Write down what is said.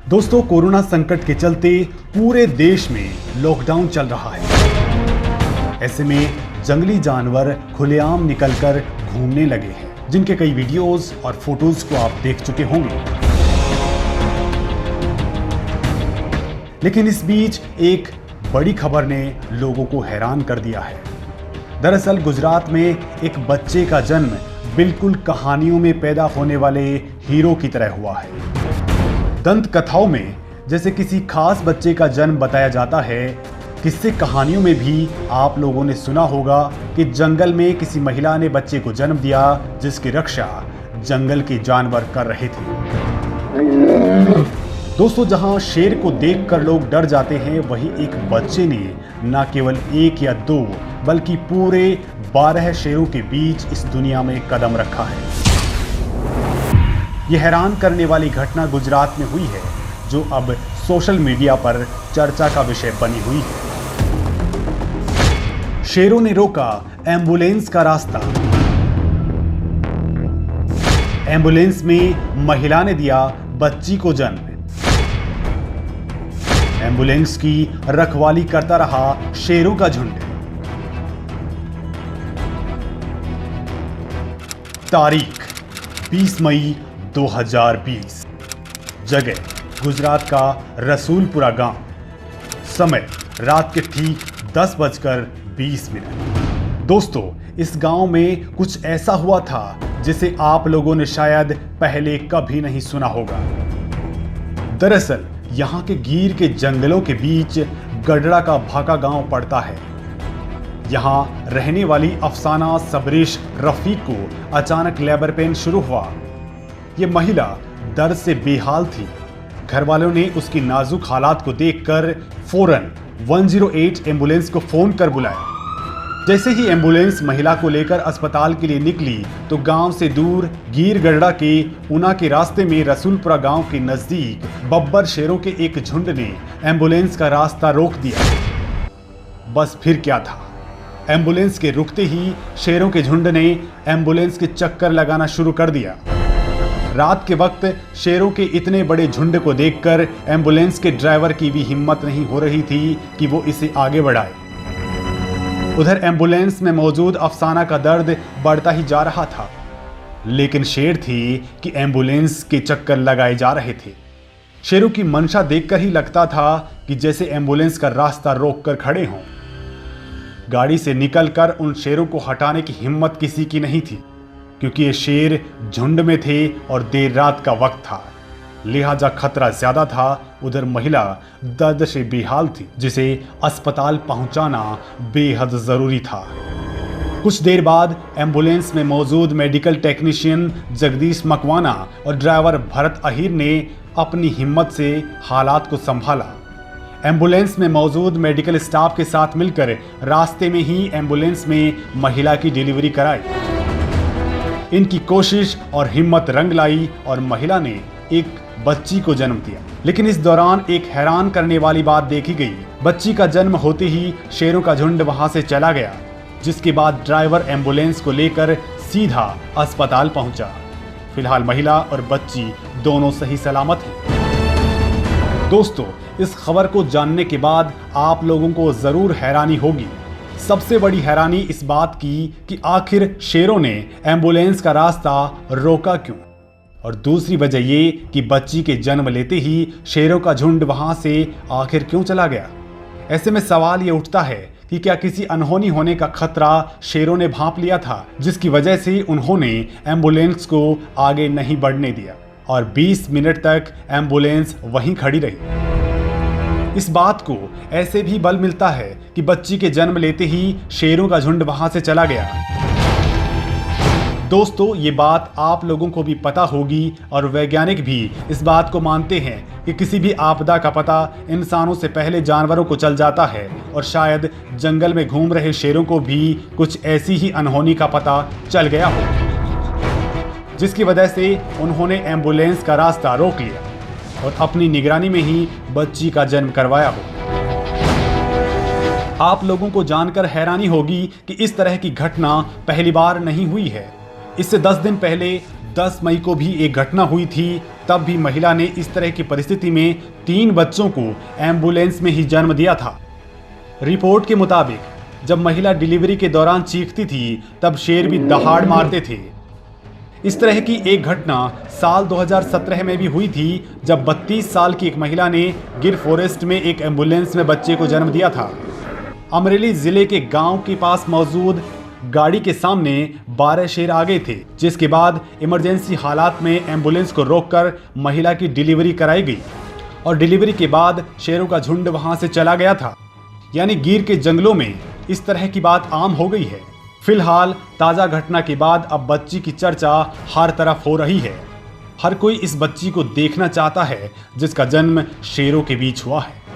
दोस्तों, कोरोना संकट के चलते पूरे देश में लॉकडाउन चल रहा है। ऐसे में जंगली जानवर खुलेआम निकलकर घूमने लगे हैं, जिनके कई वीडियोस और फोटोज को आप देख चुके होंगे। लेकिन इस बीच एक बड़ी खबर ने लोगों को हैरान कर दिया है। दरअसल गुजरात में एक बच्चे का जन्म बिल्कुल कहानियों में पैदा होने वाले हीरो की तरह हुआ है। दंत कथाओं में जैसे किसी खास बच्चे का जन्म बताया जाता है, किस्से कहानियों में भी आप लोगों ने सुना होगा कि जंगल में किसी महिला ने बच्चे को जन्म दिया, जिसकी रक्षा जंगल के जानवर कर रहे थे। दोस्तों, जहां शेर को देखकर लोग डर जाते हैं, वहीं एक बच्चे ने न केवल एक या दो बल्कि पूरे 12 शेरों के बीच इस दुनिया में कदम रखा है। यह हैरान करने वाली घटना गुजरात में हुई है, जो अब सोशल मीडिया पर चर्चा का विषय बनी हुई है। शेरों ने रोका एम्बुलेंस का रास्ता। एम्बुलेंस में महिला ने दिया बच्ची को जन्म। एम्बुलेंस की रखवाली करता रहा शेरों का झुंड। तारीख 20 मई 2020। जगह गुजरात का रसूलपुरा गांव। समय रात के ठीक 10:20। दोस्तों, इस गांव में कुछ ऐसा हुआ था जिसे आप लोगों ने शायद पहले कभी नहीं सुना होगा। दरअसल यहाँ के गीर के जंगलों के बीच गडड़ा का भाका गांव पड़ता है। यहाँ रहने वाली अफसाना सबरेश रफीक को अचानक लेबर पेन शुरू हुआ। ये महिला दर्द से बेहाल थी। घर वालों ने उसकी नाजुक हालात को देखकर फौरन 108 एम्बुलेंस को फोन कर बुलाया। जैसे ही एम्बुलेंस महिला को लेकर अस्पताल के लिए निकली, तो गांव से दूर गीर गडड़ा के ऊना के रास्ते में रसूलपुरा गांव के नजदीक बब्बर शेरों के एक झुंड ने एम्बुलेंस का रास्ता रोक दिया। बस फिर क्या था, एम्बुलेंस के रुकते ही शेरों के झुंड ने एम्बुलेंस के चक्कर लगाना शुरू कर दिया। रात के वक्त शेरों के इतने बड़े झुंड को देखकर एम्बुलेंस के ड्राइवर की भी हिम्मत नहीं हो रही थी कि वो इसे आगे बढ़ाए। उधर एम्बुलेंस में मौजूद अफसाना का दर्द बढ़ता ही जा रहा था, लेकिन शेर थी कि एम्बुलेंस के चक्कर लगाए जा रहे थे। शेरों की मंशा देखकर ही लगता था कि जैसे एम्बुलेंस का रास्ता रोककर खड़े हों। गाड़ी से निकलकर उन शेरों को हटाने की हिम्मत किसी की नहीं थी, क्योंकि ये शेर झुंड में थे और देर रात का वक्त था, लिहाजा खतरा ज्यादा था। उधर महिला दर्द से बेहाल थी, जिसे अस्पताल पहुंचाना बेहद जरूरी था। कुछ देर बाद एम्बुलेंस में मौजूद मेडिकल टेक्नीशियन जगदीश मकवाना और ड्राइवर भरत अहीर ने अपनी हिम्मत से हालात को संभाला। एम्बुलेंस में मौजूद मेडिकल स्टाफ के साथ मिलकर रास्ते में ही एम्बुलेंस में महिला की डिलीवरी कराई। इनकी कोशिश और हिम्मत रंग लाई और महिला ने एक बच्ची को जन्म दिया। लेकिन इस दौरान एक हैरान करने वाली बात देखी गई। बच्ची का जन्म होते ही शेरों का झुंड वहां से चला गया, जिसके बाद ड्राइवर एम्बुलेंस को लेकर सीधा अस्पताल पहुंचा। फिलहाल महिला और बच्ची दोनों सही सलामत हैं। दोस्तों, इस खबर को जानने के बाद आप लोगों को जरूर हैरानी होगी। सबसे बड़ी हैरानी इस बात की कि आखिर शेरों ने एम्बुलेंस का रास्ता रोका क्यों, और दूसरी वजह ये कि बच्ची के जन्म लेते ही शेरों का झुंड वहां से आखिर क्यों चला गया। ऐसे में सवाल ये उठता है कि क्या किसी अनहोनी होने का खतरा शेरों ने भांप लिया था, जिसकी वजह से उन्होंने एम्बुलेंस को आगे नहीं बढ़ने दिया और 20 मिनट तक एम्बुलेंस वहीं खड़ी रही। इस बात को ऐसे भी बल मिलता है कि बच्ची के जन्म लेते ही शेरों का झुंड वहां से चला गया। दोस्तों, ये बात आप लोगों को भी पता होगी और वैज्ञानिक भी इस बात को मानते हैं कि किसी भी आपदा का पता इंसानों से पहले जानवरों को चल जाता है, और शायद जंगल में घूम रहे शेरों को भी कुछ ऐसी ही अनहोनी का पता चल गया हो, जिसकी वजह से उन्होंने एम्बुलेंस का रास्ता रोक लिया और अपनी निगरानी में ही बच्ची का जन्म करवाया हो। आप लोगों को जानकर हैरानी होगी कि इस तरह की घटना पहली बार नहीं हुई है। इससे 10 दिन पहले 10 मई को भी एक घटना हुई थी। तब भी महिला ने इस तरह की परिस्थिति में 3 बच्चों को एम्बुलेंस में ही जन्म दिया था। रिपोर्ट के मुताबिक जब महिला डिलीवरी के दौरान चीखती थी तब शेर भी दहाड़ मारते थे। इस तरह की एक घटना साल 2017 में भी हुई थी, जब 32 साल की एक महिला ने गिर फॉरेस्ट में एक एम्बुलेंस में बच्चे को जन्म दिया था। अमरेली जिले के गांव के पास मौजूद गाड़ी के सामने 12 शेर आ गए थे, जिसके बाद इमरजेंसी हालात में एम्बुलेंस को रोककर महिला की डिलीवरी कराई गई और डिलीवरी के बाद शेरों का झुंड वहां से चला गया था। यानी गिर के जंगलों में इस तरह की बात आम हो गई है। फिलहाल ताजा घटना के बाद अब बच्ची की चर्चा हर तरफ हो रही है। हर कोई इस बच्ची को देखना चाहता है जिसका जन्म शेरों के बीच हुआ है।